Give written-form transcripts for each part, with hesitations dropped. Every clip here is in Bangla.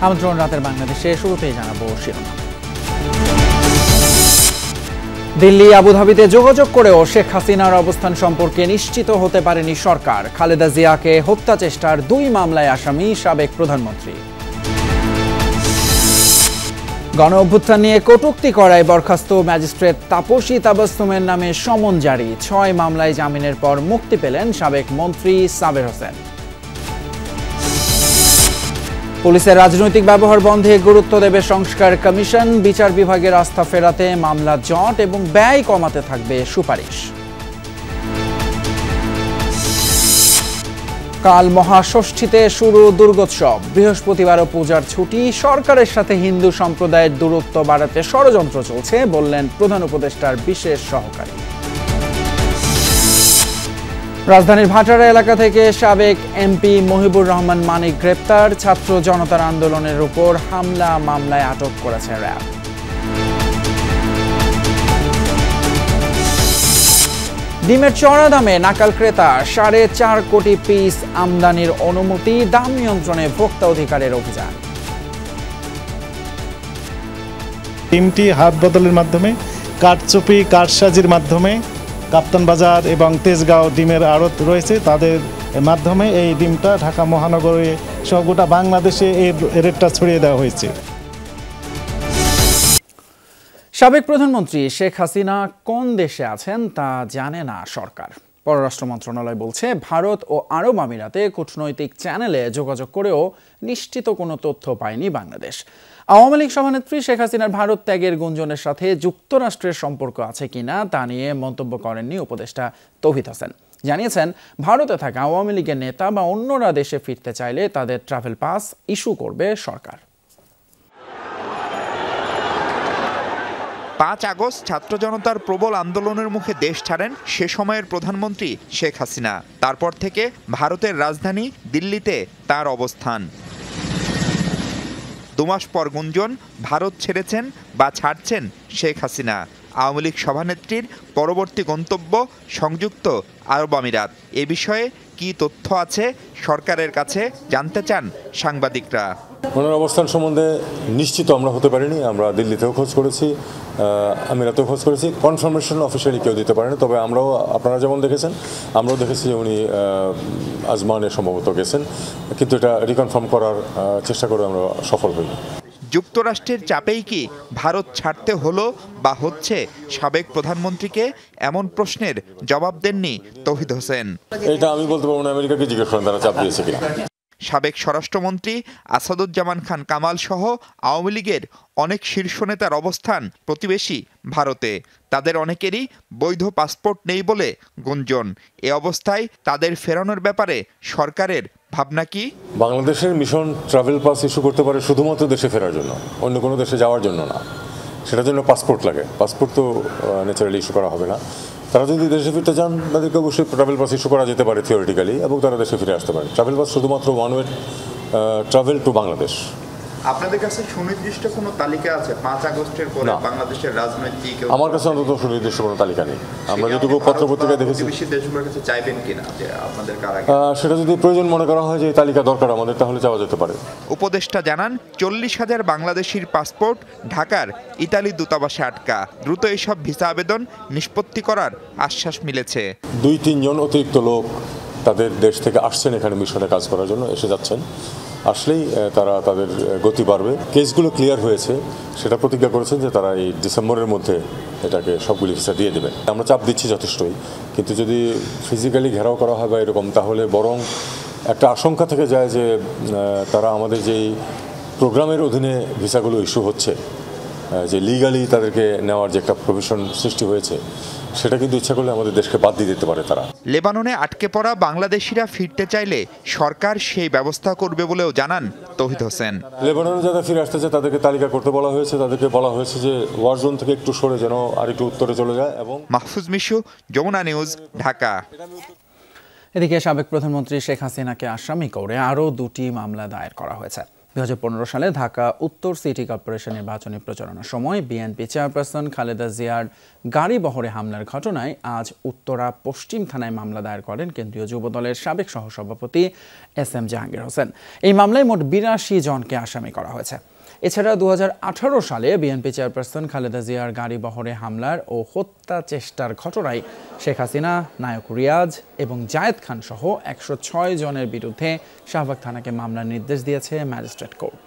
আমন্ত্রণ রাতের বাংলাদেশে। শুরুতেই জানাবো শিরোনাম। দিল্লি আবুধাবিতে যোগাযোগ করেও শেখ হাসিনার অবস্থান সম্পর্কে নিশ্চিত হতে পারেনি সরকার। খালেদা জিয়াকে হত্যা চেষ্টার 2 মামলায় আসামি সাবেক প্রধানমন্ত্রী। গণ অভ্যুত্থান নিয়ে কটূক্তি করায় বরখাস্ত ম্যাজিস্ট্রেট তাপসী তাবাসসুমের নামে সমন জারি। 6 মামলায় জামিনের পর মুক্তি পেলেন সাবেক মন্ত্রী সাবের হোসেন। পুলিশের রাজনৈতিক ব্যবহার বন্ধে গুরুত্ব দেবে সংস্কার কমিশন। বিচার বিভাগের আস্থা ফেরাতে মামলা জট এবং ব্যয় কমাতে থাকবে সুপারিশ। কাল মহাষষ্ঠীতে শুরু দুর্গোৎসব। বৃহস্পতিবারও পূজার ছুটি। সরকারের সাথে হিন্দু সম্প্রদায়ের দূরত্ব বাড়াতে ষড়যন্ত্র চলছে বললেন প্রধান উপদেষ্টার বিশেষ সহকারী। রাজধানীর ভাটারা এলাকা থেকে সাবেক এমপি মহিবুর রহমান মানিক গ্রেপ্তার। ছাত্র জনতার আন্দোলনের উপর হামলা মামলায় আটক করেছে র্যাব। ডিমের চড়া দামে নাকাল ক্রেতা। 4.5 কোটি পিস আমদানির অনুমতি। দাম নিয়ন্ত্রণে ভোক্তা অধিকারের অভিযান। ডিমটি হাত বদলের মাধ্যমে, কারচুপি কারসাজির মাধ্যমে কাপ্তান বাজার এবং তেজগাঁও ডিমের আড়ত রয়েছে, তাদের মাধ্যমে এই ডিমটা ঢাকা মহানগরে সহ গোটা বাংলাদেশে এর রেটটা ছড়িয়ে দেওয়া হয়েছে। সাবেক প্রধানমন্ত্রী শেখ হাসিনা কোন দেশে আছেন তা জানে না সরকার। পররাষ্ট্র মন্ত্রণালয় বলছে, ভারত ও আরব আমিরাতে কূটনৈতিক চ্যানেলে যোগাযোগ করেও নিশ্চিত কোনো তথ্য পায়নি বাংলাদেশ। আওয়ামী লীগ সভানেত্রী শেখ হাসিনার ভারত ত্যাগের গুঞ্জনের সাথে যুক্তরাষ্ট্রের সম্পর্ক আছে কিনা তা নিয়ে মন্তব্য করেননি উপদেষ্টা তৌহিদ হোসেন। জানিয়েছেন, ভারতে থাকা আওয়ামী লীগের নেতা বা অন্যরা দেশে ফিরতে চাইলে তাদের ট্রাভেল পাস ইস্যু করবে সরকার। 5 আগস্ট ছাত্র জনতার প্রবল আন্দোলনের মুখে দেশ ছাড়েন সে সময়ের প্রধানমন্ত্রী শেখ হাসিনা। তারপর থেকে ভারতের রাজধানী দিল্লিতে তার অবস্থান। 2 মাস পর গুঞ্জন, ভারত ছেড়েছেন বা ছাড়ছেন শেখ হাসিনা। আওয়ামী লীগ সভানেত্রীর পরবর্তী গন্তব্য সংযুক্ত আরব আমিরাত। এ বিষয়ে কি তথ্য আছে সরকারের কাছে জানতে চান সাংবাদিকরা। ওনার অবস্থান সম্বন্ধে নিশ্চিত আমরা হতে পারিনি। আমরা দিল্লিতেও খোঁজ করেছি, আমিরাতেও খোঁজ করেছি। কনফার্মেশন অফিসিয়ালি কেউ দিতে পারেনি। তবে আমরাও, আপনারা যেমন দেখেছেন, আমরাও দেখেছি যে উনি আজমানে সম্ভবত গেছেন, কিন্তু এটা রিকনফার্ম করার চেষ্টা করে আমরা সফল হইনি। যুক্তরাষ্ট্রের চাপেই কি ভারত ছাড়তে হলো বা হচ্ছে সাবেক প্রধানমন্ত্রীকে? এমন প্রশ্নের জবাব দেননি তৌহিদ হোসেন। এটা আমি বলতে পারবো না, আমেরিকাকে জিজ্ঞেস করেন তারা চাপ দিয়েছে কিনা। সাবেক স্বরাষ্ট্রমন্ত্রী আসাদুজ্জামান খান কামাল সহ আওয়ামী লীগের অনেক শীর্ষ নেতার অবস্থান প্রতিবেশী ভারতে। তাদের অনেকেরই বৈধ পাসপোর্ট নেই বলে গুঞ্জন। এ অবস্থায় তাদের ফেরানোর ব্যাপারে সরকারের ভাবনা কি? বাংলাদেশের মিশন ট্রাভেল পাস ইস্যু করতে পারে শুধুমাত্র দেশে ফেরার জন্য, অন্য কোনো দেশে যাওয়ার জন্য না। সেটার জন্য পাসপোর্ট লাগে। পাসপোর্ট তো ন্যাচারালি ইস্যু করা হবে না। তারা যদি দেশে ফিরতে চান, তাদেরকে অবশ্যই ট্রাভেল পাস ইস্যু করা যেতে পারে থিওরিটিক্যালি, এবং তারা দেশে ফিরে আসতে পারে। ট্রাভেল পাস শুধুমাত্র one way travel to Bangladesh. আপনাদের কাছে সুনির্দিষ্ট কোনো তালিকা আছে 5 আগস্টের পরে বাংলাদেশের রাজনৈতিক? আমার কাছে অন্তত সুনির্দিষ্ট কোনো তালিকা নেই। আমরা যেটুকু পত্রপত্রিকায় দেখেছি, দেশগুলোর কাছে চাইবেন কিনা যে আপনাদের কারা? সেটা যদি প্রয়োজন মনে করা হয় যে এই তালিকা দরকার আমাদের, তাহলে চাওয়া যেতে পারে। উপদেষ্টা জানান, 40,000 বাংলাদেশির পাসপোর্ট ঢাকার ইতালি দূতাবাসে আটকা। দ্রুত এইসব ভিসা আবেদন নিষ্পত্তি করার আশ্বাস মিলেছে। 2-3 জন অতিরিক্ত লোক তাদের দেশ থেকে আসছেন এখানে মিশনে কাজ করার জন্য, এসে যাচ্ছেন। আসলেই তারা তাদের গতি বাড়বে। কেসগুলো ক্লিয়ার হয়েছে, সেটা প্রতিজ্ঞা করেছেন যে তারা এই ডিসেম্বরের মধ্যে এটাকে সবগুলি ভিসা দিয়ে দেবেন। আমরা চাপ দিচ্ছি যথেষ্টই, কিন্তু যদি ফিজিক্যালি ঘেরাও করা হয় বা এরকম, তাহলে বরং একটা আশঙ্কা থেকে যায় যে তারা আমাদের যেই প্রোগ্রামের অধীনে ভিসাগুলো ইস্যু হচ্ছে, যে লিগালি তাদেরকে নেওয়ার যে একটা প্রভিশন সৃষ্টি হয়েছে, সেটা কিন্তু ইচ্ছা করলে আমাদের দেশকে বাদ দিয়ে দিতে পারে তারা। লেবাননে আটকে পড়া বাংলাদেশিরা ফিরতে চাইলে সরকার সেই ব্যবস্থা করবে বলেও জানান তৌহিদ হোসেন। লেবাননে যারা ফিরে আসতে চায় তাদেরকে তালিকা করতে বলা হয়েছে। তাদেরকে বলা হয়েছে যে ওয়ার জোন থেকে একটু সরে যেন আর একটু উত্তরে চলে যায়। এবং মাহফুজ মিশু, যমুনা নিউজ, ঢাকা। এদিকে সাবেক প্রধানমন্ত্রী শেখ হাসিনাকে আসামি করে আরও 2টি মামলা দায়ের করা হয়েছে। 2015 সালে ঢাকা উত্তর সিটি কর্পোরেশন নির্বাচনী প্রচারণার সময় বিএনপি চেয়ারপারসন খালেদা জিয়ার গাড়ি বহরে হামলার ঘটনায় আজ উত্তরা পশ্চিম থানায় মামলা দায়ের করেন কেন্দ্রীয় যুবদলের সাবেক সহসভাপতি SM জাহাঙ্গীর হোসেন। এই মামলায় মোট 82 জনকে আসামি করা হয়েছে। এছাড়া 2018 সালে বিএনপি চেয়ারপারসন খালেদা জিয়ার গাড়ি বহরে হামলার ও হত্যা চেষ্টার ঘটনায় শেখ হাসিনা, নায়ক রিয়াজ এবং জায়েদ খান সহ 106 জনের বিরুদ্ধে শাহবাগ থানাকে মামলার নির্দেশ দিয়েছে ম্যাজিস্ট্রেট কোর্ট।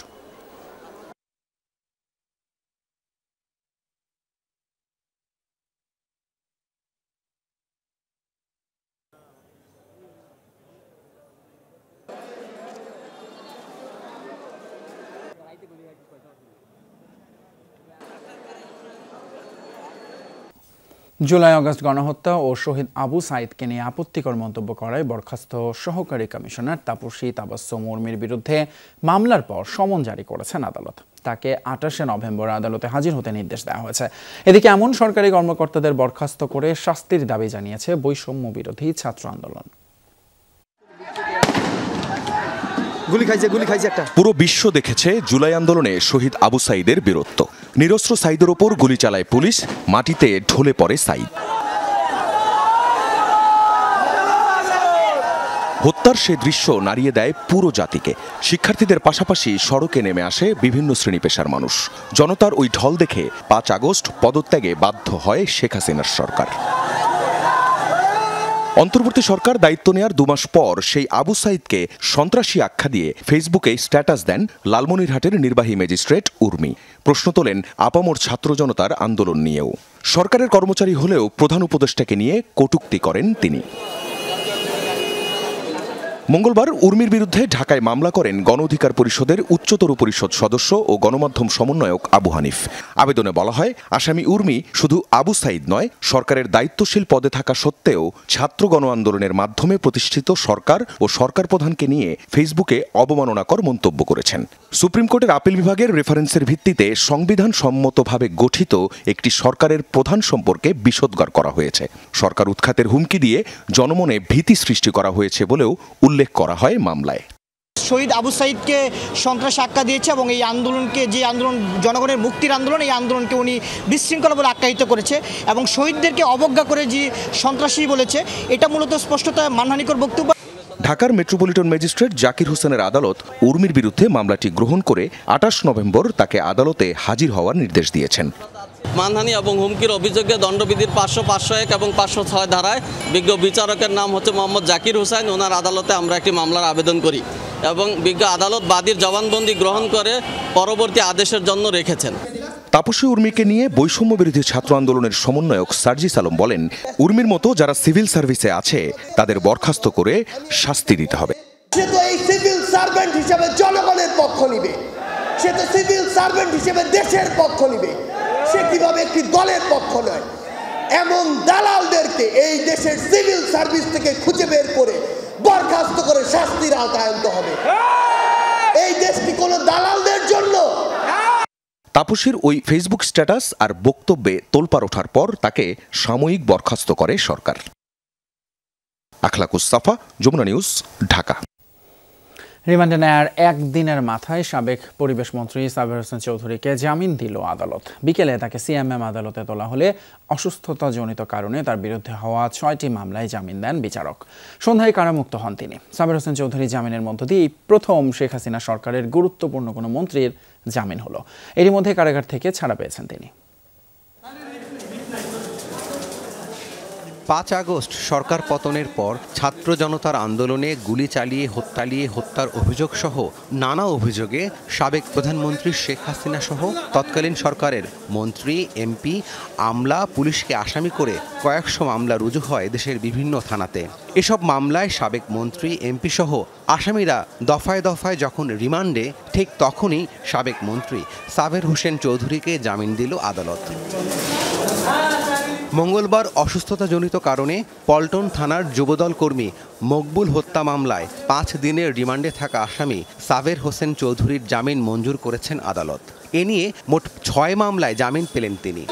জুলাই আগস্ট গণহত্যা ও শহীদ আবু সাইদকে নিয়ে আপত্তিকর মন্তব্য করায় বরখাস্ত সহকারী কমিশনার তাপসী তাবাসসুম উর্মির বিরুদ্ধে মামলার পর সমন জারি করেছেন আদালত। তাকে 28 নভেম্বর আদালতে হাজির হতে নির্দেশ দেওয়া হয়েছে। এদিকে এমন সরকারি কর্মকর্তাদের বরখাস্ত করে শাস্তির দাবি জানিয়েছে বৈষম্য বিরোধী ছাত্র আন্দোলন। পুরো বিশ্ব দেখেছে জুলাই আন্দোলনে শহীদ আবু সাইদের বীরত্ব। নিরস্ত্র সাইদের ওপর গুলি চালায় পুলিশ, মাটিতে ঢলে পড়ে সাইদ। হত্যার সে দৃশ্য নাড়িয়ে দেয় পুরো জাতিকে। শিক্ষার্থীদের পাশাপাশি সড়কে নেমে আসে বিভিন্ন শ্রেণী পেশার মানুষ। জনতার ওই ঢল দেখে 5 আগস্ট পদত্যাগে বাধ্য হয় শেখ হাসিনার সরকার। অন্তর্বর্তী সরকার দায়িত্ব নেয়ার 2 মাস পর সেই আবু সাইদকে সন্ত্রাসী আখ্যা দিয়ে ফেসবুকে স্ট্যাটাস দেন লালমনিরহাটের নির্বাহী ম্যাজিস্ট্রেট উর্মি। প্রশ্ন তোলেন আপামর ছাত্র জনতার আন্দোলন নিয়েও। সরকারের কর্মচারী হলেও প্রধান উপদেষ্টাকে নিয়ে কটূক্তি করেন তিনি। মঙ্গলবার উর্মির বিরুদ্ধে ঢাকায় মামলা করেন গণ অধিকার পরিষদের উচ্চতর পরিষদ সদস্য ও গণমাধ্যম সমন্বয়ক আবু হানিফ। আবেদনে বলা হয়, আসামি উর্মি শুধু আবু সাইদ নয়, সরকারের দায়িত্বশীল পদে থাকা সত্ত্বেও ছাত্র গণ আন্দোলনের মাধ্যমে প্রতিষ্ঠিত সরকার ও সরকার প্রধানকে নিয়ে ফেসবুকে অবমাননাকর মন্তব্য করেছেন। সুপ্রিম কোর্টের আপিল বিভাগের রেফারেন্সের ভিত্তিতে সংবিধান সম্মতভাবে গঠিত একটি সরকারের প্রধান সম্পর্কে বিষোদ্গার করা হয়েছে। সরকার উৎখাতের হুমকি দিয়ে জনমনে ভীতি সৃষ্টি করা হয়েছে বলেও উল্লেখ করা হয় মামলায়। শহীদ আবু সাইদকে সন্ত্রাসী আখ্যা দিয়েছে এবং এই আন্দোলনকে, যে আন্দোলন জনগণের মুক্তির আন্দোলন, এই আন্দোলনকে উনি বিশৃঙ্খলা বলে আখ্যায়িত করেছে এবং শহীদদেরকে অবজ্ঞা করে যে সন্ত্রাসী বলেছে, এটা মূলত স্পষ্টত মানহানিকর বক্তব্য। ঢাকার মেট্রোপলিটন ম্যাজিস্ট্রেট জাকির হোসেনের আদালত উর্মির বিরুদ্ধে মামলাটি গ্রহণ করে 28 নভেম্বর তাকে আদালতে হাজির হওয়ার নির্দেশ দিয়েছেন। মানহানি এবং হুমকির অভিযোগে দণ্ডবিধির 500, 501 এবং 506 ধারায় বিজ্ঞ বিচারকের নাম হচ্ছে মোহাম্মদ জাকির হোসেন, ওনার আদালতে আমরা একটি মামলার আবেদন করি এবং বিজ্ঞ আদালত বাদীর জবানবন্দি গ্রহণ করে পরবর্তী আদেশের জন্য রেখেছেন। তাপসী উর্মিকে নিয়ে বৈষম্য বিরোধী ছাত্র আন্দোলনের সমন্বয়ক সার্জিস আলম বলেন, উর্মির মতো যারা সিভিল সার্ভিসে আছে তাদের বরখাস্ত করে শাস্তি দিতে হবে। সে তো এই সিভিল সার্ভেন্ট হিসেবে জনগণের পক্ষ নিবে, সে তো সিভিল সার্ভেন্ট হিসেবে দেশের পক্ষ নিবে, সে কিভাবে একটি দলের পক্ষ নয়। এমন দালালদেরকে এই দেশের সিভিল সার্ভিস থেকে খুঁজে বের করে বরখাস্ত করে শাস্তির আওতায় আনতে হবে। এই দেশটি কোনো দালালদের জন্য। তাপসীর ওই ফেসবুক স্ট্যাটাস আর বক্তব্যে তোলপাড় ওঠার পর তাকে সাময়িক বরখাস্ত করে সরকার। আখলাকুস সাফা, যমুনা নিউজ, ঢাকা। রিমান্ডে নেয়ার একদিনের মাথায় সাবেক পরিবেশ মন্ত্রী সাবের হোসেন চৌধুরীকে জামিন দিল আদালত। বিকেলে তাকে সিএমএম আদালতে তোলা হলে অসুস্থতাজনিত কারণে তার বিরুদ্ধে হওয়া 6টি মামলায় জামিন দেন বিচারক। সন্ধ্যায় কারামুক্ত হন তিনি। সাবের হোসেন চৌধুরী জামিনের মধ্য দিয়ে প্রথম শেখ হাসিনা সরকারের গুরুত্বপূর্ণ কোনো মন্ত্রীর জামিন হলো। এরই মধ্যে কারাগার থেকে ছাড়া পেয়েছেন তিনি। 5 আগস্ট সরকার পতনের পর ছাত্র জনতার আন্দোলনে গুলি চালিয়ে হত্যার অভিযোগ সহ নানা অভিযোগে সাবেক প্রধানমন্ত্রী শেখ হাসিনা সহ তৎকালীন সরকারের মন্ত্রী, এমপি, আমলা, পুলিশকে আসামি করে কয়েকশো মামলা রুজু হয় দেশের বিভিন্ন থানাতে। এসব মামলায় সাবেক মন্ত্রী, এমপি সহ আসামিরা দফায় দফায় যখন রিমান্ডে, ঠিক তখনই সাবেক মন্ত্রী সাবের হোসেন চৌধুরীকে জামিন দিল আদালত। মঙ্গলবার অসুস্থতাজনিত কারণে পল্টন থানার যুবদল কর্মী মকবুল হত্যা মামলায় 5 দিনের রিমান্ডে থাকা আসামি সাবের হোসেন চৌধুরীর জামিন মঞ্জুর করেছেন আদালত। এ নিয়ে মোট 6 মামলায় জামিন পেলেন তিনি।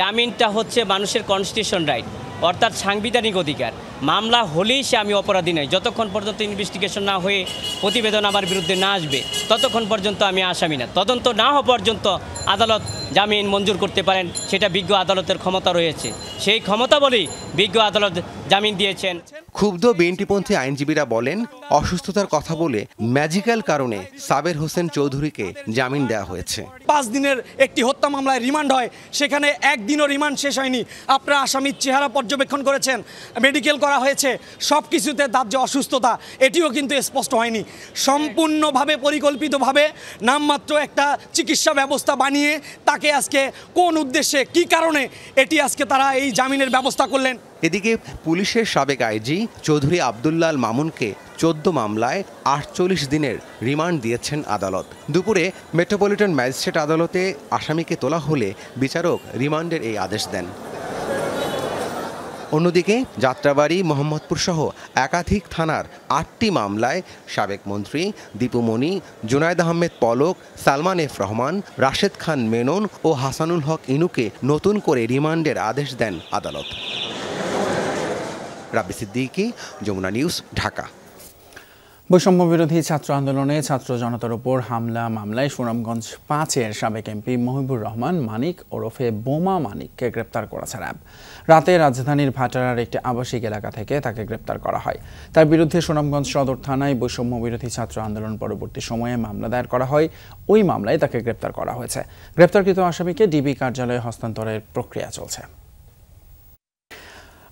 জামিনটা হচ্ছে মানুষের কনস্টিটিউশন রাইট, অর্থাৎ সাংবিধানিক অধিকার। মামলা হলেই সে আমি অপরাধী নই। যতক্ষণ পর্যন্ত ইনভেস্টিগেশন না হয়ে প্রতিবেদন আমার বিরুদ্ধে না আসবে ততক্ষণ পর্যন্ত আমি আসামি না। তদন্ত না হওয়া পর্যন্ত আদালত জামিন মঞ্জুর করতে পারেন, সেটা বিজ্ঞ আদালতের ক্ষমতা রয়েছে। সেই ক্ষমতা বলেই বিজ্ঞ আদালত জামিন দিয়েছেন। ক্ষুব্ধ বিএনপিপন্থী আইনজীবীরা বলেন, অসুস্থতার কথা বলে ম্যাজিক্যাল কারণে সাবের হোসেন চৌধুরীকে জামিন দেওয়া হয়েছে। 5 দিনের একটি হত্যা মামলায় রিমান্ড হয়, সেখানে একদিনও রিমান্ড শেষ হয়নি। আপনারা আসামির চেহারা পর্যবেক্ষণ করেছেন, মেডিকেল করা হয়েছে, সব কিছুতে তার যে অসুস্থতা এটিও কিন্তু স্পষ্ট হয়নি। সম্পূর্ণভাবে পরিকল্পিতভাবে নামমাত্র একটা চিকিৎসা ব্যবস্থা বানিয়ে তাকে আজকে কোন উদ্দেশ্যে কী কারণে এটি আজকে তারা এই জামিনের ব্যবস্থা করলেন। এদিকে পুলিশের সাবেক আইজি চৌধুরী আব্দুল্লাহ মামুনকে 14 মামলায় 48 দিনের রিমান্ড দিয়েছেন আদালত। দুপুরে মেট্রোপলিটন ম্যাজিস্ট্রেট আদালতে আসামিকে তোলা হলে বিচারক রিমান্ডের এই আদেশ দেন। অন্যদিকে যাত্রাবাড়ি, মোহাম্মদপুর সহ একাধিক থানার 8টি মামলায় সাবেক মন্ত্রী দীপু মনি, জুনায়েদ আহমেদ পলক, সালমান এফ রহমান, রাশেদ খান মেনন ও হাসানুল হক ইনুকে নতুন করে রিমান্ডের আদেশ দেন আদালত। রাব্বি সিদ্দিকী, যমুনা নিউজ, ঢাকা। বৈষম্য বিরোধী ছাত্র আন্দোলনে ছাত্র জনতার উপর হামলা মামলায় সুনামগঞ্জ 5-এর সাবেক এমপি মহিবুর রহমান মানিক ওরফে বোমা মানিককে গ্রেপ্তার করেছে র্যাব। রাতে রাজধানীর ভাটারার একটি আবাসিক এলাকা থেকে তাকে গ্রেপ্তার করা হয়। তার বিরুদ্ধে সুনামগঞ্জ সদর থানায় বৈষম্য বিরোধী ছাত্র আন্দোলন পরবর্তী সময়ে মামলা দায়ের করা হয়। ওই মামলায় তাকে গ্রেপ্তার করা হয়েছে। গ্রেপ্তারকৃত আসামিকে ডিবি কার্যালয়ে হস্তান্তরের প্রক্রিয়া চলছে।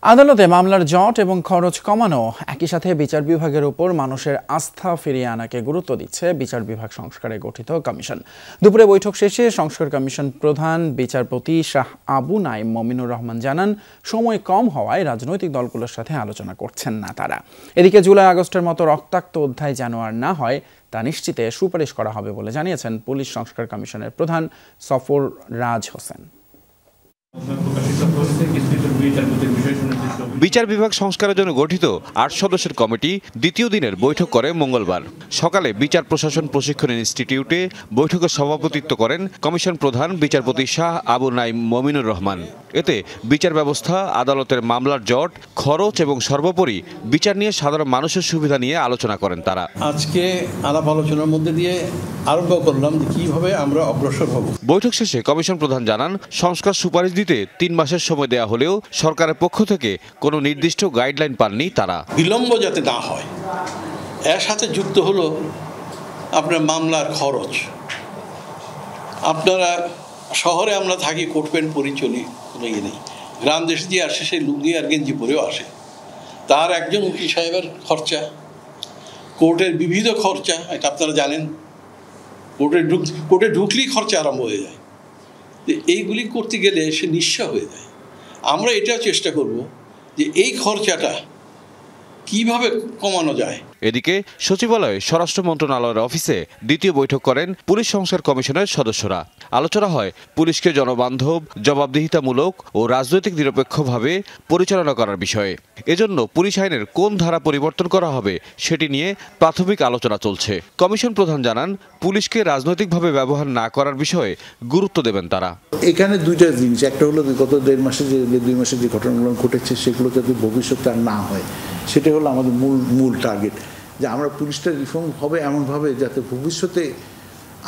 আদালতে মামলার জট এবং খরচ কমানো, একই সাথে বিচার বিভাগের উপর মানুষের আস্থা ফিরিয়ে আনাকে গুরুত্ব দিচ্ছে বিচার বিভাগ সংস্কারে গঠিত কমিশন। দুপুরে বৈঠক শেষে সংস্কার কমিশন প্রধান বিচারপতি শাহ আবু নাইম মমিনুর রহমান জানান, সময় কম হওয়ায় রাজনৈতিক দলগুলোর সাথে আলোচনা করছেন না তারা। এদিকে জুলাই আগস্টের মতো রক্তাক্ত অধ্যায় যেন আর না হয় তা নিশ্চিতে সুপারিশ করা হবে বলে জানিয়েছেন পুলিশ সংস্কার কমিশনের প্রধান সফর রাজ হোসেন। বিচার বিভাগ সংস্কারের জন্য গঠিত 8 সদস্যের কমিটি দ্বিতীয় দিনের বৈঠক করে মঙ্গলবার সকালে বিচার প্রশাসন প্রশিক্ষণ ইনস্টিটিউটে বৈঠকে সভাপতিত্ব করেন কমিশন প্রধান বিচারপতি শাহ আবু নাইম মমিনুর রহমান। এতে বিচার ব্যবস্থা, আদালতের মামলার জট, খরচ এবং সর্বোপরি বিচার নিয়ে সাধারণ মানুষের সুবিধা নিয়ে আলোচনা করেন তারা। আজকে আলাপ আলোচনার মধ্যে দিয়ে আরম্ভ করলাম যে কিভাবে আমরা অগ্রসর হব। বৈঠক শেষে কমিশন প্রধান জানান, সংস্কার সুপারিশ দিতে 3 মাসের সময় দেয়া হলেও সরকারের পক্ষ থেকে কোনো নির্দিষ্ট গাইডলাইন পাননি তারা। বিলম্ব যাতে না হয়, এর সাথে যুক্ত হলো আপনার মামলার খরচ। আপনারা শহরে আমরা থাকি, কোট প্যান্ট পরি চলি, কোনো ইয়ে নেই। গ্রাম দেশে দিয়ে আসে সেই লুঙ্গি আর গেঞ্জি পরেও আসে। তার একজন উকিল সাহেবের খরচা, কোর্টের বিবিধ খরচা, এটা আপনারা জানেন। কোর্টে ঢুকলেই খরচা আরম্ভ হয়ে যায়। এইগুলি করতে গেলে সে নিঃস্ব হয়ে যায়। আমরা এটাও চেষ্টা করব যে এই খরচাটা কিভাবে কমানো যায়। এদিকে সচিবালয়ে স্বরাষ্ট্র মন্ত্রণালয়ের অফিসে দ্বিতীয় বৈঠক করেন পুলিশ সংস্কার কমিশনের সদস্যরা। আলোচনা হয় পুলিশকে জনবান্ধব, জবাবদিহিতামূলক ও রাজনৈতিক নিরপেক্ষভাবে পরিচালনা করার বিষয়ে। এজন্য পুলিশ আইনের কোন ধারা পরিবর্তন করা হবে সেটি নিয়ে প্রাথমিক আলোচনা চলছে। কমিশন প্রধান জানান, পুলিশকে রাজনৈতিকভাবে ব্যবহার না করার বিষয়ে গুরুত্ব দেবেন তারা। এখানে দুইটা জিনিস, একটা হলো গত 1.5 মাসে যে 2 মাসে যে ঘটনাগুলো ঘটেছে সেগুলো যাতে ভবিষ্যতে আর না হয়, সেটা হলো আমাদের মূল টার্গেট। যে আমরা পুলিশটা রিফর্ম হবে এমনভাবে যাতে ভবিষ্যতে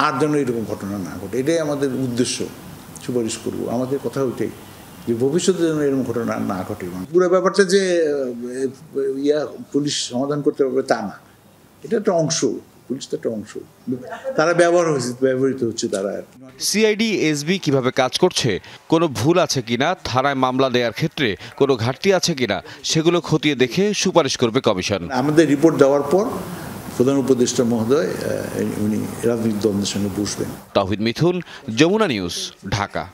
আর যেন এরকম ঘটনা না ঘটে, এটাই আমাদের উদ্দেশ্য। সুপারিশ করব, আমাদের কথা ওইটাই যে ভবিষ্যতে যেন এরকম ঘটনা না ঘটে। পুরো ব্যাপারটা যে পুলিশ সমাধান করতে পারবে তা না, এটা একটা অংশ, পুলিশ তো একটা অংশ, তারা ব্যবহৃত হচ্ছে। তারা সিআইডি এসবি কিভাবে কাজ করছে, কোনো ভুল আছে কিনা, থানায় মামলা দেওয়ার ক্ষেত্রে কোনো ঘাটতি আছে কিনা সেগুলো খতিয়ে দেখে সুপারিশ করবে কমিশন। আমাদের রিপোর্ট দেওয়ার পর প্রধান উপদেষ্টা মহোদয় উনি রাজনৈতিক দলের সঙ্গে বসবেন। তাওহিদ মিথুন, যমুনা নিউজ, ঢাকা।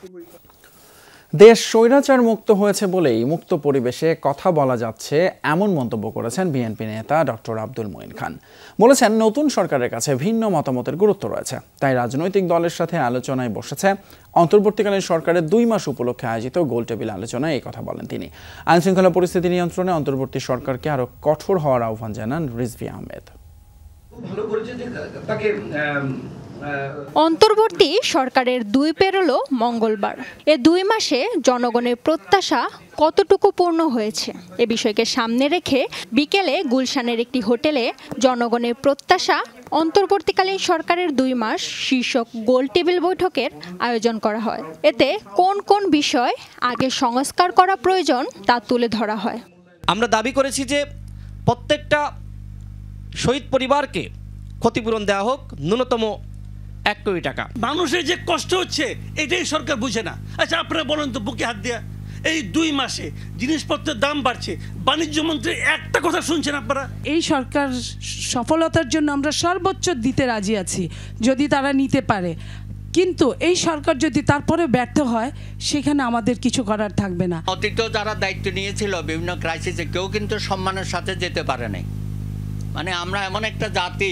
দেশ স্বৈরাচার মুক্ত হয়েছে বলেই মুক্ত পরিবেশে কথা বলা যাচ্ছে, এমন মন্তব্য করেছেন বিএনপি নেতা ডক্টর আব্দুল মঈন খান। বলেছেন, নতুন সরকারের কাছে ভিন্ন মতামতের গুরুত্ব রয়েছে, তাই রাজনৈতিক দলের সাথে আলোচনায় বসেছে। অন্তর্বর্তীকালীন সরকারের 2 মাস উপলক্ষে আয়োজিত গোলটেবিল আলোচনায় এই কথা বলেন তিনি। আইনশৃঙ্খলা পরিস্থিতি নিয়ন্ত্রণে অন্তর্বর্তী সরকারকে আরও কঠোর হওয়ার আহ্বান জানান রিজভী আহমেদ। ভালো করেছে যে তাকে অন্তর্বর্তী সরকারের 2 পেরোলো মঙ্গলবার। এ 2 মাসে জনগণের প্রত্যাশা কতটুকু পূর্ণ হয়েছে এ বিষয়কে সামনে রেখে বিকেলে গুলশানের একটি হোটেলে জনগণের প্রত্যাশা অন্তর্বর্তীকালীন সরকারের 2 মাস শীর্ষক গোল টেবিল বৈঠকের আয়োজন করা হয়। এতে কোন কোন বিষয় আগে সংস্কার করা প্রয়োজন তা তুলে ধরা হয়। আমরা দাবি করেছি যে প্রত্যেকটা শহীদ পরিবারকে ক্ষতিপূরণ দেওয়া হোক, ন্যূনতম 1 কোটি টাকা। মানুষের যে কষ্ট হচ্ছে এটাই সরকার বুঝে না। আচ্ছা আপনারা বলেন তো বুকে হাত দেয়া, এই 2 মাসে জিনিসপত্রের দাম বাড়ছে, বাণিজ্য মন্ত্রী একটা কথা শুনছেন আপনারা? এই সরকার সফলতার জন্য আমরা সর্বোচ্চ দিতে রাজি আছি যদি তারা নিতে পারে, কিন্তু এই সরকার যদি তারপরে ব্যর্থ হয় সেখানে আমাদের কিছু করার থাকবে না। অতীত যারা দায়িত্ব নিয়েছিল বিভিন্ন ক্রাইসিসে কেউ কিন্তু সম্মানের সাথে যেতে পারে নাই। মানে আমরা এমন একটা জাতি,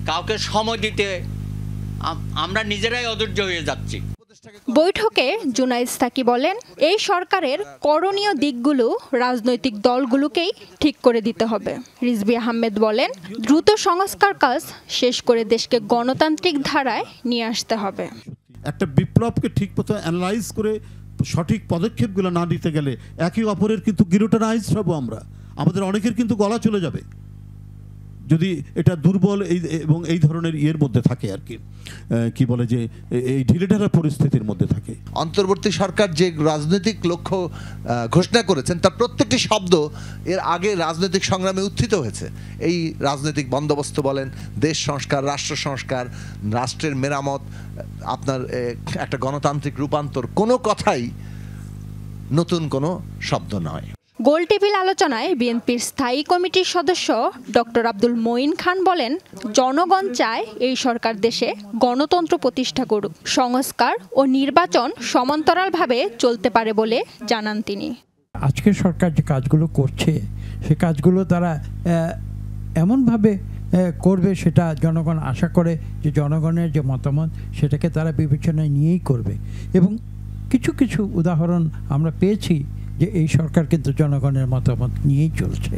কাউকে সময় দিতে আমরা নিজেরাই অধৈর্য হয়ে যাচ্ছি। বৈঠকে জুনাইদ সাকি বলেন, এই সরকারের করণীয় দিকগুলো রাজনৈতিক দলগুলোকেই ঠিক করে দিতে হবে। রিজভী আহমেদ বলেন, দ্রুত সংস্কার কাজ শেষ করে দেশকে গণতান্ত্রিক ধারায় নিয়ে আসতে হবে। একটা বিপ্লবকে ঠিক মতো অ্যানালাইজ করে সঠিক পদক্ষেপগুলো না নিতে গেলে একে অপরের কিন্তু গিরোটানাইজ হব আমরা, আমাদের অনেকের কিন্তু গলা চলে যাবে যদি এটা দুর্বল এবং এই ধরনের ইয়ের মধ্যে থাকে আর কি বলে যে এই ঢিলেঢালা পরিস্থিতির মধ্যে থাকে। অন্তর্বর্তী সরকার যে রাজনৈতিক লক্ষ্য ঘোষণা করেছেন তার প্রত্যেকটি শব্দ এর আগে রাজনৈতিক সংগ্রামে উত্থিত হয়েছে। এই রাজনৈতিক বন্দোবস্ত বলেন, দেশ সংস্কার, রাষ্ট্র সংস্কার, রাষ্ট্রের মেরামত, আপনার একটা গণতান্ত্রিক রূপান্তর, কোনো কথাই নতুন কোনো শব্দ নয়। গোল টেবিল আলোচনায় বিএনপির স্থায়ী কমিটির সদস্য ডক্টর আব্দুল মঈন খান বলেন, জনগণ চায় এই সরকার দেশে গণতন্ত্র প্রতিষ্ঠা করুক, সংস্কার ও নির্বাচন সমান্তরালভাবে চলতে পারে বলে জানান তিনি। আজকের সরকার যে কাজগুলো করছে সে কাজগুলো তারা এমনভাবে করবে সেটা জনগণ আশা করে যে জনগণের যে মতামত সেটাকে তারা বিবেচনায় নিয়েই করবে, এবং কিছু কিছু উদাহরণ আমরা পেয়েছি যে এই সরকার কিন্তু জনগণের মতামত নিয়েই চলছে।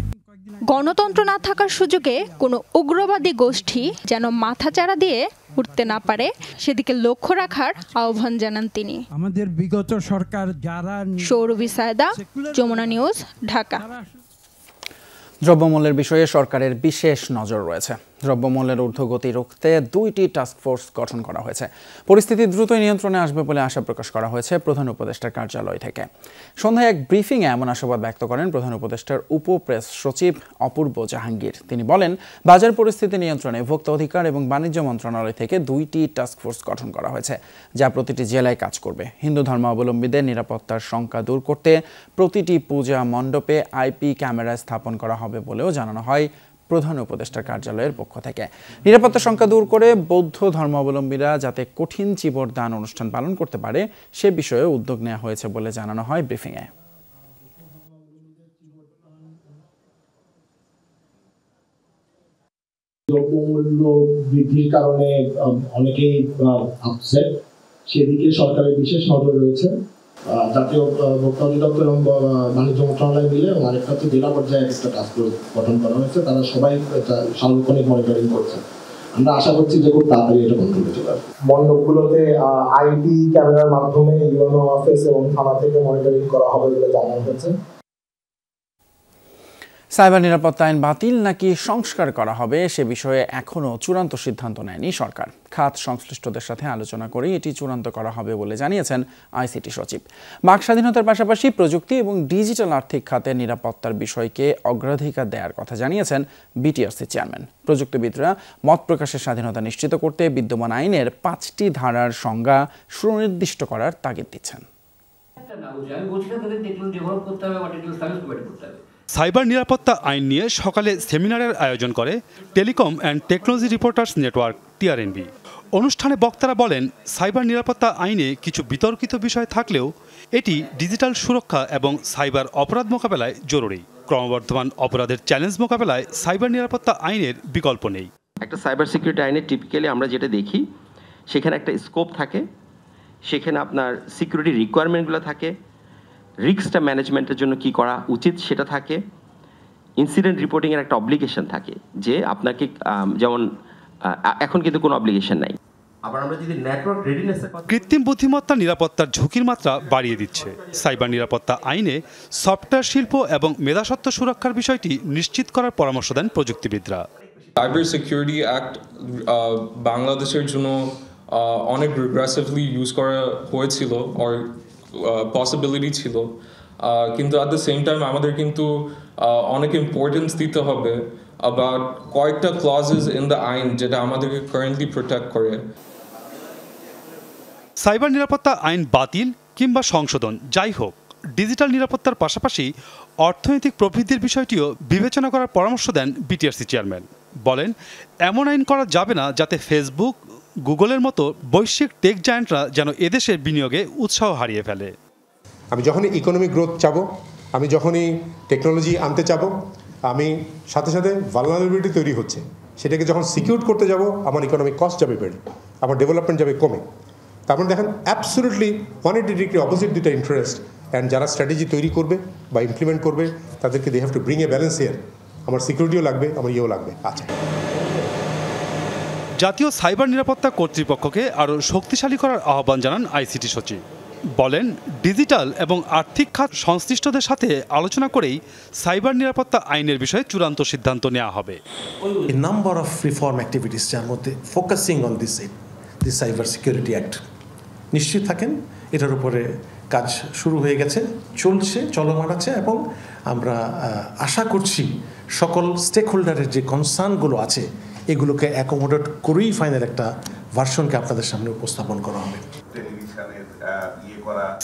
গণতন্ত্র না থাকার সুযোগে কোনো উগ্রবাদী গোষ্ঠী যেন মাথাচাড়া দিয়ে উঠতে না পারে সেদিকে লক্ষ্য রাখার আহ্বান জানান তিনি। আমাদের বিগত সরকার যারা সৌরভী সায়দা, যমুনা নিউজ, ঢাকা। দ্রব্যমূল্যের বিষয়ে সরকারের বিশেষ নজর রয়েছে। দ্রব্যমূল্যের ঊর্ধ্বগতি রুখতে 2টি টাস্কফোর্স গঠন করা হয়েছে। পরিস্থিতি দ্রুত নিয়ন্ত্রণে আসবে বলে আশা প্রকাশ করা হয়েছে প্রধান উপদেষ্টার কার্যালয় থেকে। সন্ধ্যায় এক ব্রিফিংয়ে এমন আশাবাদ ব্যক্ত করেন প্রধান উপদেষ্টার উপপ্রেস সচিব অপূর্ব জাহাঙ্গীর। তিনি বলেন, বাজার পরিস্থিতি নিয়ন্ত্রণে ভোক্তা অধিকার এবং বাণিজ্য মন্ত্রণালয় থেকে 2টি টাস্কফোর্স গঠন করা হয়েছে, যা প্রতিটি জেলায় কাজ করবে। হিন্দু ধর্মাবলম্বীদের নিরাপত্তার শঙ্কা দূর করতে প্রতিটি পূজা মণ্ডপে আইপি ক্যামেরা স্থাপন করা হবে বলেও জানানো হয় প্রধান উপদেষ্টার কার্যালয়ের পক্ষ থেকে। নিরাপত্তা শঙ্কা দূর করে বৌদ্ধ ধর্মাবলম্বীরা যাতে কঠিন চিবর দান অনুষ্ঠান পালন করতে পারে সে বিষয়ে উদ্যোগ নেওয়া হয়েছে বলে জানানো হয় ব্রিফিংয়ে। দ্রব্যমূল্য বৃদ্ধির কারণে অনেকেই আপসেট, সেদিকে সরকারের বিশেষ নজর রয়েছে। জাতীয় ভোক্তা অধিদপ্তর এবং বাণিজ্য মন্ত্রণালয় মিলে এবং আরেকটা হচ্ছে জেলা পর্যায়ে একটা টাস্ক ফোর্স গঠন করা হয়েছে। তারা সবাই সার্বক্ষণিক মনিটরিং করছে। আমরা আশা করছি যে খুব তাড়াতাড়ি এটা কন্ট্রোলে চলে আসবে। মণ্ডপগুলোতে আইপি ক্যামেরার মাধ্যমে ইউএনও অফিস এবং থানা থেকে মনিটরিং করা হবে বলে জানানো হয়েছে। সাইবার নিরাপত্তা আইন বাতিল নাকি সংস্কার করা হবে সে বিষয়ে এখনও চূড়ান্ত সিদ্ধান্ত নেয়নি সরকার। খাত সংশ্লিষ্টদের সাথে আলোচনা করেই এটি চূড়ান্ত করা হবে বলে জানিয়েছেন আইসিটি সচিব। বাক স্বাধীনতার পাশাপাশি প্রযুক্তি এবং ডিজিটাল আর্থিক খাতে নিরাপত্তার বিষয়কে অগ্রাধিকার দেওয়ার কথা জানিয়েছেন বিটিআরসি চেয়ারম্যান। প্রযুক্তিবিদরা মত প্রকাশের স্বাধীনতা নিশ্চিত করতে বিদ্যমান আইনের 5টি ধারার সংজ্ঞা সুনির্দিষ্ট করার তাগিদ দিচ্ছেন। সাইবার নিরাপত্তা আইন নিয়ে সকালে সেমিনারের আয়োজন করে telecom and technology reporters network TRNB. অনুষ্ঠানে বক্তারা বলেন, সাইবার নিরাপত্তা আইনে কিছু বিতর্কিত বিষয় থাকলেও এটি ডিজিটাল সুরক্ষা এবং সাইবার অপরাধ মোকাবেলায় জরুরি। ক্রমবর্ধমান অপরাধের চ্যালেঞ্জ মোকাবেলায় সাইবার নিরাপত্তা আইনের বিকল্প নেই। একটা সাইবার সিকিউরিটি আইনে টিপিক্যালি আমরা যেটা দেখি সেখানে একটা স্কোপ থাকে, সেখানে আপনার সিকিউরিটি রিকোয়ারমেন্টগুলো থাকে, রিস্কটা ম্যানেজমেন্টের জন্য কি করা উচিত সেটা থাকে, ইনসিডেন্ট রিপোর্টিং এর একটা অব্লিগেশন থাকে যে আপনাকে যেমন এখন কিন্তু কোনো অব্লিগেশন নাই। আবার আমরা যদি নেটওয়ার্ক রেডিনেসের কথা কৃত্রিম বুদ্ধিমত্তা নিরাপত্তার ঝুঁকির মাত্রা বাড়িয়ে দিচ্ছে। সাইবার নিরাপত্তা আইনে সফটওয়্যার শিল্প এবং মেধাস্বত্ব সুরক্ষার বিষয়টি নিশ্চিত করার পরামর্শ দেন প্রযুক্তিবিদরা। সাইবার সিকিউরিটি অ্যাক্ট বাংলাদেশের জন্য অনেক রিগ্রেসিভলি ইউজ করা হয়েছিল আর পসিবিলিটি ছিল, কিন্তু অ্যাট দ্য সেম টাইম আমাদের কিন্তু অনেক ইম্পর্টেন্স দিতে হবে about কয়েকটা ক্লজেস ইন দ্য আইন যেটা আমাদেরকে কারেন্টলি প্রোটেক্ট করে। সাইবার নিরাপত্তা আইন বাতিল কিংবা সংশোধন যাই হোক, ডিজিটাল নিরাপত্তার পাশাপাশি অর্থনৈতিক প্রবৃদ্ধির বিষয়টিও বিবেচনা করার পরামর্শ দেন বিটিআরসি চেয়ারম্যান। বলেন, এমন আইন করা যাবে না যাতে ফেসবুক, গুগলের মতো বৈশ্বিক টেক জায়ান্টরা যেন এদেশের বিনিয়োগে উৎসাহ হারিয়ে ফেলে। আমি যখনই ইকোনমিক গ্রোথ চাবো, আমি যখনই টেকনোলজি আনতে চাবো, আমি সাথে সাথে ভালনারেবিলিটি তৈরি হচ্ছে, সেটাকে যখন সিকিউর করতে যাব আমার ইকোনমিক কস্ট যাবে বেড়ে, আমার ডেভেলপমেন্ট যাবে কমে। তারপর দেখেন অ্যাবসলিউটলি 180 ডিগ্রি অপোজিট দুটা ইন্টারেস্ট, অ্যান্ড যারা স্ট্র্যাটেজি তৈরি করবে বা ইমপ্লিমেন্ট করবে তাদেরকে they have to bring a balance here. আমার সিকিউরিটিও লাগবে, আমার ইয়েও লাগবে। আচ্ছা, জাতীয় সাইবার নিরাপত্তা কর্তৃপক্ষকে আরও শক্তিশালী করার আহ্বান জানান আইসিটি সচিব। বলেন, ডিজিটাল এবং আর্থিক খাত সংশ্লিষ্টদের সাথে আলোচনা করেই সাইবার নিরাপত্তা আইনের বিষয়ে চূড়ান্ত সিদ্ধান্ত নেওয়া হবে। নাম্বার অফ রিফর্ম অ্যাক্টিভিটিস যার মধ্যে focusing on this cyber security act, নিশ্চিত থাকেন এটার উপরে কাজ শুরু হয়ে গেছে, চলছে, চলমান আছে, এবং আমরা আশা করছি সকল স্টেক হোল্ডারের যে কনসার্নগুলো আছে এগুলোকে অ্যাকোমোডেট করেই ফাইনাল একটা ভার্সনকে আপনাদের সামনে উপস্থাপন করা হবে।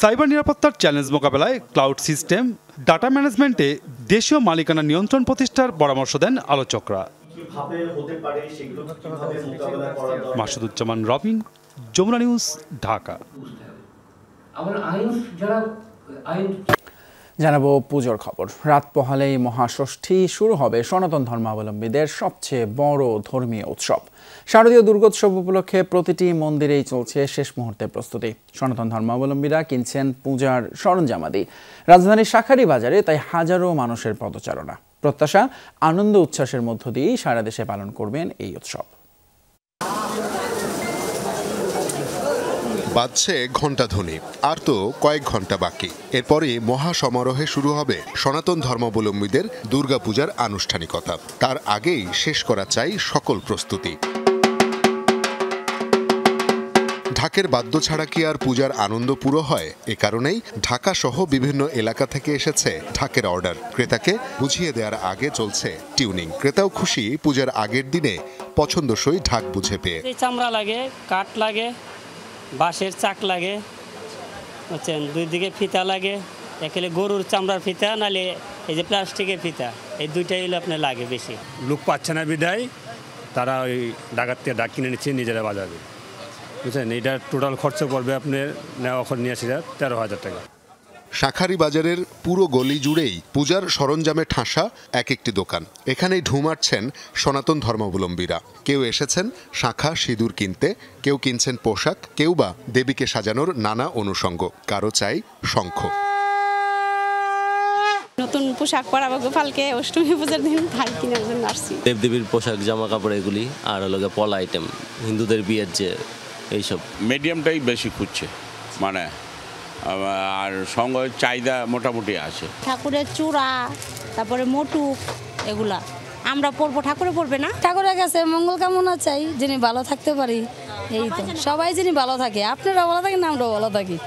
সাইবার নিরাপত্তার চ্যালেঞ্জ মোকাবেলায় ক্লাউড সিস্টেম, ডাটা ম্যানেজমেন্টে দেশীয় মালিকানা নিয়ন্ত্রণ প্রতিষ্ঠার পরামর্শ দেন আলোচকরা। মাসুদুজ্জামান রবিন, যমুনা নিউজ, ঢাকা। জানাবো পুজোর খবর। রাত পোহালেই মহাষষ্ঠী শুরু হবে সনাতন ধর্মাবলম্বীদের সবচেয়ে বড় ধর্মীয় উৎসব। শারদীয় দুর্গোৎসব উপলক্ষে প্রতিটি মন্দিরেই চলছে শেষ মুহূর্তের প্রস্তুতি। সনাতন ধর্মাবলম্বীরা কিনছেন পূজার সরঞ্জামাদি। রাজধানীর শাঁখারী বাজারে তাই হাজারো মানুষের পদচারণা। প্রত্যাশা, আনন্দ উচ্ছ্বাসের মধ্য দিয়েই সারা দেশে পালন করবেন এই উৎসব। বাজছে ঘণ্টাধ্বনি, আর তো কয়েক ঘন্টা বাকি। এরপরে মহাসমারোহে শুরু হবে সনাতন ধর্মাবলম্বীদের দুর্গাপূজার আনুষ্ঠানিকতা। তার আগেই শেষ করা চাই সকল প্রস্তুতি। ঢাকের বাদ্য ছাড়া কি আর পূজার আনন্দ পুরো হয়? এ কারণেই ঢাকা সহ বিভিন্ন এলাকা থেকে এসেছে ঢাকের অর্ডার। ক্রেতাকে বুঝিয়ে দেওয়ার আগে চলছে টিউনিং। ক্রেতাও খুশি পূজার আগের দিনে পছন্দসই ঢাক বুঝে পেয়ে। চামড়া লাগে, কাঠ লাগে, বাঁশের চাক লাগে, বুঝছেন, দুই দিকে ফিতা লাগে, একেলে গরুর চামড়ার ফিতা, নালে এই যে প্লাস্টিকের ফিতা, এই দুইটাই হলো আপনার লাগে বেশি। লোক পাচ্ছে না বিদায় তারা ওই ডাকাত থেকে ডাক কিনে নিচ্ছে, নিজেরা বাজাবে, বুঝছেন। এইটার টোটাল খরচ পড়বে আপনার নেওয়া নিয়ে আসি 13,000 টাকা। শাঁখারী বাজারের পুরো গলি জুড়েই পূজার সরঞ্জামে ঠাসা এক একটি দোকান। এখানেই ঢুঁ মারছেন সনাতন ধর্মাবলম্বীরা। কেউ এসেছেন শাঁখা সিঁদুর কিনতে, কেউ কিনছেন পোশাক, কেউ বা দেবীকে সাজানোর নানা অনুষঙ্গ, কারো চাই শঙ্খ। নতুন পোশাক পরাবো গোপালকে, অষ্টমী পূজার দিন ভাই কেনার জন্য আসছি। দেবদেবীর পোশাক, জামা কাপড় এগুলি, আর হলো পলা আইটেম, হিন্দুদের বিয়ের যে এইসব। মিডিয়ামটাই বেশি খুঁজছে, মানে আর সঙ্গে চাহিদা মোটামুটি আছে। ঠাকুরের চূড়া, তারপরে মোটুক, এগুলা আমরা পড়বো, ঠাকুরে পড়বে না। ঠাকুরের কাছে মঙ্গল কামনা চাই, যিনি ভালো থাকতে পারি, এই তো। সবাই যিনি ভালো থাকে, আপনারাও ভালো থাকেন, আমরাও ভালো থাকি।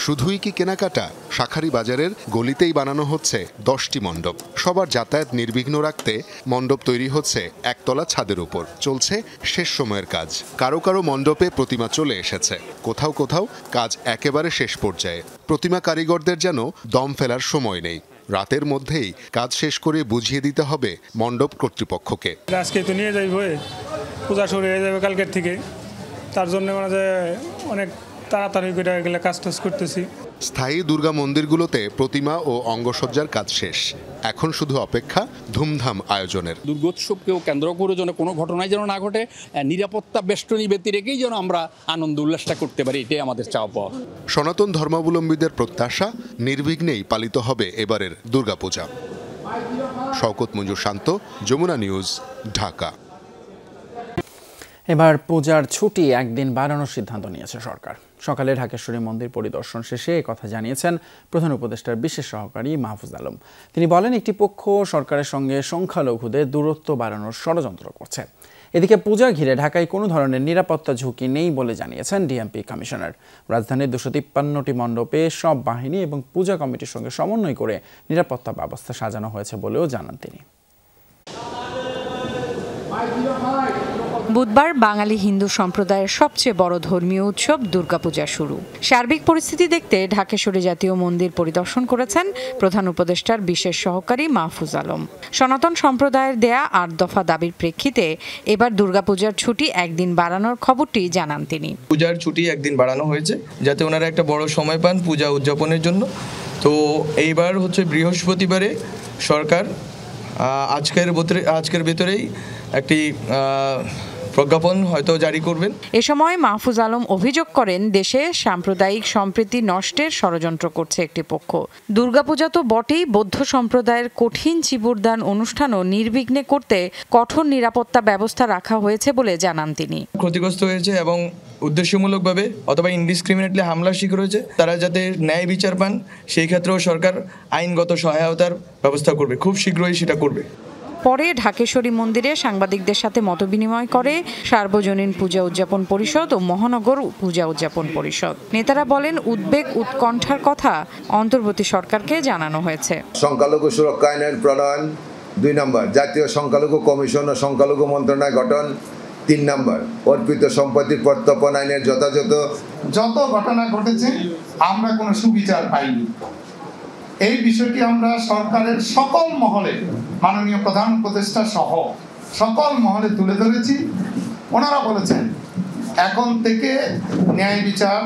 শুধুই কি কেনাকাটা? শাঁখারী বাজারের গলিতেই বানানো হচ্ছে 10টি মণ্ডপ। সবার যাতায়াত নির্বিঘ্ন রাখতে মণ্ডপ তৈরি হচ্ছে একতলা ছাদের উপর। চলছে শেষ সময়ের কাজ। কারো কারো মণ্ডপে প্রতিমা চলে এসেছে, কোথাও কোথাও কাজ একেবারে শেষ পর্যায়ে। প্রতিমা কারিগরদের যেন দম ফেলার সময় নেই। রাতের মধ্যেই কাজ শেষ করে বুঝিয়ে দিতে হবে মণ্ডপ কর্তৃপক্ষকে। আজকে তো নিয়ে যাইব, পূজা শুরু হয়ে যাবে কালকের থেকে, তার জন্য মানে অনেক তাড়াতাড়ি করে গেলে কাজ টাজ করতেছি। স্থায়ী দুর্গা মন্দিরগুলোতে প্রতিমা ও অঙ্গসজ্জার কাজ শেষ। এখন শুধু অপেক্ষা ধুমধাম আয়োজনের। দুর্গোৎসবকেও কেন্দ্র করে যেন কোনো ঘটনাই যেন না ঘটে, নিরাপত্তা বেষ্টনী ব্যক্তি রেখেই যেন আমরা আনন্দ উল্লাসটা করতে পারি, এটাই আমাদের চাওয়া পাওয়া। সনাতন ধর্মাবলম্বীদের প্রত্যাশা, নির্বিঘ্নেই পালিত হবে এবারের দুর্গাপূজা। শওকত মঞ্জুর শান্ত, যমুনা নিউজ, ঢাকা। এবার পূজার ছুটি একদিন বাড়ানোর সিদ্ধান্ত নিয়েছে সরকার। সকালে ঢাকেশ্বরী মন্দির পরিদর্শন শেষে একথা জানিয়েছেন প্রধান উপদেষ্টার বিশেষ সহকারী মাহফুজ আলম। তিনি বলেন, একটি পক্ষ সরকারের সঙ্গে সংখ্যালঘুদের দূরত্ব বাড়ানোর ষড়যন্ত্র করছে। এদিকে পূজা ঘিরে ঢাকায় কোনো ধরনের নিরাপত্তা ঝুঁকি নেই বলে জানিয়েছেন ডিএমপি কমিশনার। রাজধানীর 253টি মণ্ডপে সব বাহিনী এবং পূজা কমিটির সঙ্গে সমন্বয় করে নিরাপত্তা ব্যবস্থা সাজানো হয়েছে বলেও জানান তিনি। বুধবার বাঙালি হিন্দু সম্প্রদায়ের সবচেয়ে বড় ধর্মীয় উৎসব দুর্গাপূজা শুরু। সার্বিক পরিস্থিতি দেখতে ঢাকেশ্বরী জাতীয় মন্দির পরিদর্শন করেছেন প্রধান উপদেষ্টার বিশেষ সহকারী মাহফুজ আলম। সনাতন সম্প্রদায়ের দেয়া 8 দফা দাবির প্রেক্ষিতে এবার দুর্গাপূজার ছুটি একদিন বাড়ানোর খবরটি জানান তিনি। পূজার ছুটি একদিন বাড়ানো হয়েছে যাতে ওনারা একটা বড় সময় পান পূজা উদযাপনের জন্য। তো এইবার হচ্ছে বৃহস্পতিবারে সরকার আজকের ভেতরেই একটি প্রজ্ঞাপন হয়তো জারি করবেন। এ সময় মাহফুজ আলম অভিযোগ করেন, দেশে সাম্প্রদায়িক সম্প্রীতি নষ্টের ষড়যন্ত্র করছে একটি পক্ষ। দুর্গাপূজা তো বটেই, বৌদ্ধ সম্প্রদায়ের কঠিন চিবুরদান অনুষ্ঠানও নির্বিঘ্নে করতে কঠোর নিরাপত্তা ব্যবস্থা রাখা হয়েছে বলে জানান তিনি। ক্ষতিগ্রস্ত হয়েছে এবং উদ্দেশ্যমূলকভাবে অথবা ইনডিসক্রিমিনেটলি হামলার শিকার হয়েছে, তারা যাতে ন্যায় বিচার পান সেই ক্ষেত্রেও সরকার আইনগত সহায়তার ব্যবস্থা করবে, খুব শীঘ্রই সেটা করবে। পরে ঢাকেশ্বরী মন্দিরে সাংবাদিকদের সাথে মতবিনিময় করে সার্বজনীন পূজা উদযাপন পরিষদ ও মহানগর পূজা উদযাপন পরিষদ। নেতারা বলেন, উদ্বেগ উৎকণ্ঠার কথা অন্তর্বর্তী সরকারকে জানানো হয়েছে। সংখ্যালঘু সুরক্ষা আইনের প্রণয়ন 2 নম্বর, জাতীয় সংখ্যালঘু কমিশন ও সংখ্যালঘু মন্ত্রণালয় গঠন 3 নম্বর, অর্পিত সম্পত্তির প্রত্যর্পণ আইনের যত ঘটনা ঘটেছে আমরা কোনো সুবিচার পাইনি। এই বিষয়টি আমরা সরকারের সকল মহলে, মাননীয় প্রধান উপদেষ্টা সহ সকল মহলে তুলে ধরেছি। ওনারা বলেছেন এখন থেকে ন্যায় বিচার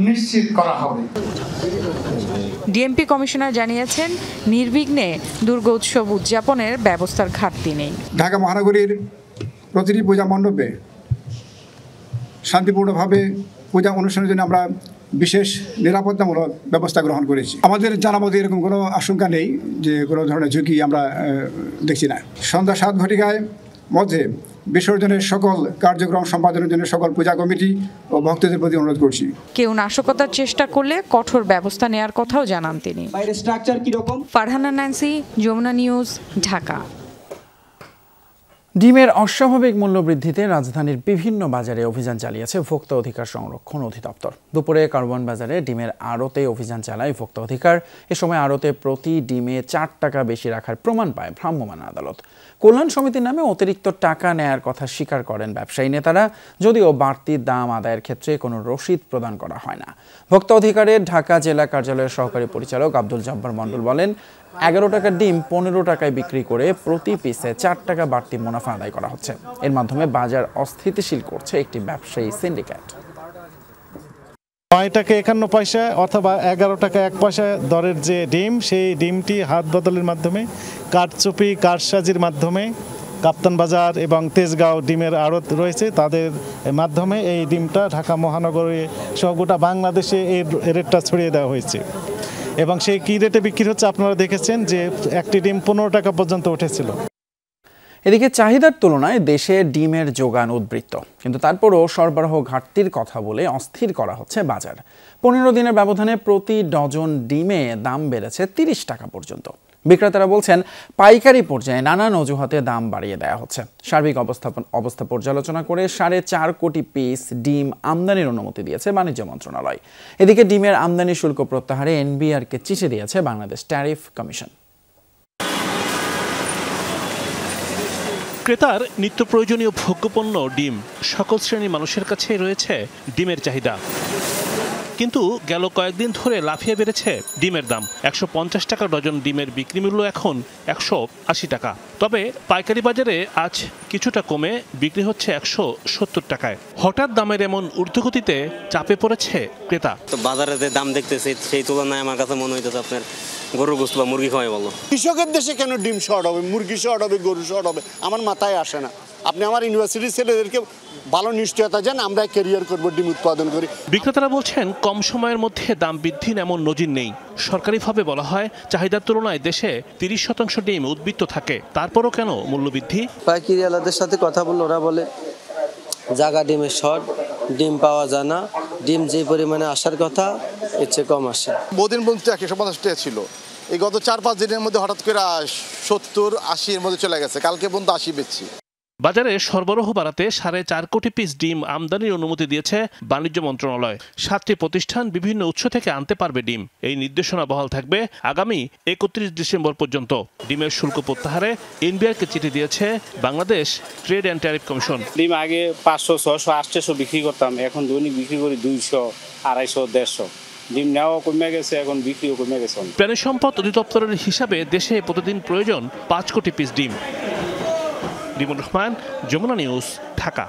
নিশ্চিত করা হবে। ডিএমপি কমিশনার জানিয়েছেন, নির্বিঘ্নে দুর্গা উৎসব উদযাপনের ব্যবস্থার ঘাটতি নেই। ঢাকা মহানগরীর প্রতিটি পূজা মণ্ডপে শান্তিপূর্ণভাবে পূজা অনুষ্ঠানের জন্য আমরা বিশেষ নিরাপত্তামূলক ব্যবস্থা গ্রহণ করেছি। আমাদের জানা মতো এরকম কোনো আশঙ্কা নেই যে কোনো ধরনের ঝুঁকি আমরা দেখছি না। সন্ধ্যা 7 ঘটিকায় মধ্যে বিসর্জনের সকল কার্যক্রম সম্পাদনের জন্য সকল পূজা কমিটি ও ভক্তদের প্রতি অনুরোধ করছি। কেউ নাশকতার চেষ্টা করলে কঠোর ব্যবস্থা নেওয়ার কথাও জানান তিনি। Farhana Nancy, Jamuna news, Dhaka. ডিমের অস্বাভাবিক মূল্য বৃদ্ধিতে রাজধানীর বিভিন্ন বাজারে অভিযান চালিয়েছে ভোক্তা অধিকার সংরক্ষণ অধিদপ্তর। দুপুরে কারওয়ান বাজারে ডিমের আড়তে অভিযান চালায় ভোক্তা অধিকার। এ সময় আড়তে প্রতি ডিমে 4 টাকা বেশি রাখার প্রমাণ পায় ভ্রাম্যমাণ আদালত। কল্যাণ সমিতির নামে অতিরিক্ত টাকা নেয়ার কথা স্বীকার করেন ব্যবসায়ী নেতারা, যদিও বাড়তি দাম আদায়ের ক্ষেত্রে কোনো রসিদ প্রদান করা হয় না। ভোক্তা অধিকারের ঢাকা জেলা কার্যালয়ের সহকারী পরিচালক আব্দুল জব্বার মণ্ডল বলেন, 11 টাকার ডিম 15 টাকায় বিক্রি করে প্রতি পিসে 4 টাকা বাড়তি মুনাফা আদায় করা হচ্ছে। এর মাধ্যমে বাজার অস্থিতিশীল করছে একটি ব্যবসায়ী সিন্ডিকেট। 9 টাকা 51 পয়সা অথবা 11 টাকা 1 পয়সা দরের যে ডিম, সেই ডিমটি হাত বদলের মাধ্যমে, কারচুপি কারসাজির মাধ্যমে কাপ্তান বাজার এবং তেজগাঁও ডিমের আড়ত রয়েছে, তাদের মাধ্যমে এই ডিমটা ঢাকা মহানগরে সহ গোটা বাংলাদেশে এই রেটটা ছড়িয়ে দেওয়া হয়েছে। এবং সেই কী রেটে বিক্রি হচ্ছে আপনারা দেখেছেন যে একটি ডিম 15 টাকা পর্যন্ত উঠেছিল। এদিকে চাহিদার তুলনায় দেশে ডিমের যোগান উদ্বৃত্ত, কিন্তু তারপরও সরবরাহ ঘাটতির কথা বলে অস্থির করা হচ্ছে বাজার। 15 দিনের ব্যবধানে প্রতি ডজন ডিমে দাম বেড়েছে 30 টাকা পর্যন্ত। বিক্রেতারা বলছেন, পাইকারি পর্যায়ে নানান অজুহাতে দাম বাড়িয়ে দেওয়া হচ্ছে। সার্বিক অবস্থা পর্যালোচনা করে 4.5 কোটি পিস ডিম আমদানির অনুমতি দিয়েছে বাণিজ্য মন্ত্রণালয়। এদিকে ডিমের আমদানি শুল্ক প্রত্যাহারে এনবিআরকে চিঠি দিয়েছে বাংলাদেশ ট্যারিফ কমিশন। ক্রেতার নিত্য প্রয়োজনীয় ভোগ্যপণ্য ডিম, সকল শ্রেণীর মানুষের কাছে রয়েছে ডিমের চাহিদা। কিন্তু গেল কয়েকদিন ধরে লাফিয়ে বেড়েছে ডিমের দাম। 150 টাকা ডজন ডিমের বিক্রি মূল্য এখন 180 টাকা। তবে পাইকারি বাজারে আজ কিছুটা কমে বিক্রি হচ্ছে 170 টাকায়। হঠাৎ দামের এমন ঊর্ধ্বগতিতে চাপে পড়েছে ক্রেতা। তো বাজারে যে দাম দেখতেছি সেই তুলনায় আমার কাছে মনে হইতেছে আপনার গরুর গোশত বা মুরগি খাওয়াই ভালো। কৃষকের দেশে কেন ডিম শর্ট হবে, মুরগি শর্ট হবে, গরু শর্ট হবে, আমার মাথায় আসে না। আপনি আমার ইউনিভার্সিটির ছেলেদেরকে ভালো নিশ্চয়তা জান আমরা ক্যারিয়ার করব, ডিম উৎপাদন করি। বিক্রেতারা বলছেন, কম সময়ের মধ্যে দাম বৃদ্ধির এমন নজির নেই। সরকারিভাবে বলা হয়, চাহিদার তুলনায় দেশে 30% ডিম উদ্বৃত্ত থাকে, তারপরও কেন মূল্য বৃদ্ধি? পাইকারি আলাদের সাথে কথা বললে ওরা বলে জাগা ডিমের শর্ট, ডিম পাওয়া যায় না, ডিম যে পরিমাণে আসার কথা এর চেয়ে কম আসে। বহুদিন পর্যন্ত 150 টাকা ছিল, এই গত 4-5 দিনের মধ্যে হঠাৎ করে 70-80-এর মধ্যে চলে গেছে, কালকে পর্যন্ত 80 বেচছি। বাজারে সরবরাহ বাড়াতে 4.5 কোটি পিস ডিম আমদানির অনুমতি দিয়েছে বাণিজ্য মন্ত্রণালয়। 7টি প্রতিষ্ঠান বিভিন্ন উৎস থেকে আনতে পারবে ডিম। এই নির্দেশনা বহাল থাকবে আগামী 31 ডিসেম্বর পর্যন্ত। ডিমের শুল্ক প্রত্যাহারে এনবিআরকে চিঠি দিয়েছে Bangladesh trade and tariff commission. ডিম আগে 500, 600, 800 বিক্রি করতাম, এখন দৈনিক বিক্রি করি 200, 250, 150। ডিম নেওয়া কমে গেছে, এখন বিক্রিও কমে গেছে। প্রাণী সম্পদ অধিদপ্তরের হিসাবে দেশে প্রতিদিন প্রয়োজন 5 কোটি পিস ডিম। রিমন রহমান, যমুনা নিউজ, ঢাকা।